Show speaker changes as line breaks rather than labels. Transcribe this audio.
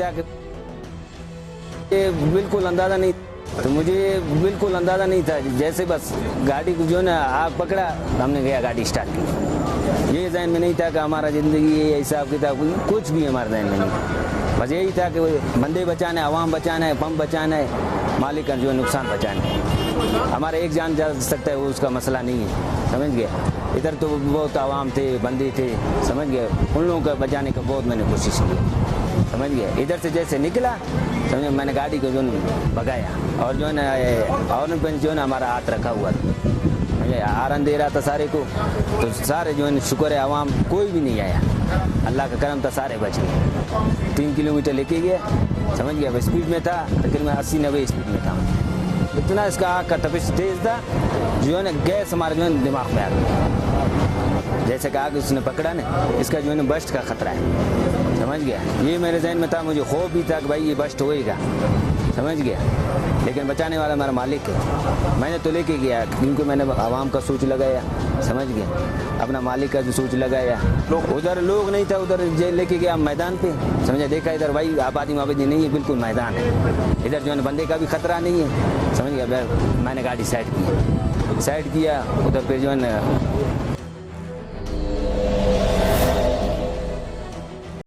था कि बिल्कुल अंदाज़ा नहीं, तो मुझे बिल्कुल अंदाज़ा नहीं था। जैसे बस गाड़ी को जो है ना आग पकड़ा, हमने गया गाड़ी स्टार्ट की। ये जहन में नहीं था कि हमारा ज़िंदगी ये हिसाब किताब कुछ भी हमारे जहन में नहीं। बस यही था कि बंदे बचाना है, आवाम बचाना है, पंप बचाना है, मालिक का जो नुकसान बचाना है। हमारा एक जान जा सकता है वो उसका मसला नहीं है, समझ गया। इधर तो बहुत आवाम थे, बंदे थे, समझ गए। उन लोगों का बचाने का बहुत मैंने कोशिश की, समझ गया। इधर से जैसे निकला, समझे, मैंने गाड़ी को जो भगाया और जो है ना हॉर्न पे जो है ना हमारा हाथ रखा हुआ था, समझे, हारन दे रहा था सारे को। तो सारे जो है शुक्र है आवाम कोई भी नहीं आया, अल्लाह का करम था, सारे बच गए। 3 किलोमीटर लेके गया, समझ गया। स्पीड में था, तकरीबन 80-90 स्पीड में था। इतना इसका आग का तपिश तेज था, जो है ना गैस हमारे जो है दिमाग में आ गई। जैसे कि आग उसने पकड़ा ना, इसका जो है ना बस्ट का खतरा है, समझ गया। ये मेरे जहन में था, मुझे खौफ भी था कि भाई ये बस्ट होएगा, समझ गया। लेकिन बचाने वाला हमारा मालिक है। मैंने तो लेके गया क्योंकि मैंने आवाम का सोच लगाया, समझ गया, अपना मालिक का जो सोच लगाया। उधर लोग नहीं था, उधर लेके गया मैदान पे, समझा। देखा इधर भाई आबादी माबादी नहीं है, बिल्कुल मैदान है। इधर जो है बंदे का भी खतरा नहीं है, समझ गया। मैंने गाड़ी साइड किया, उधर पे जो है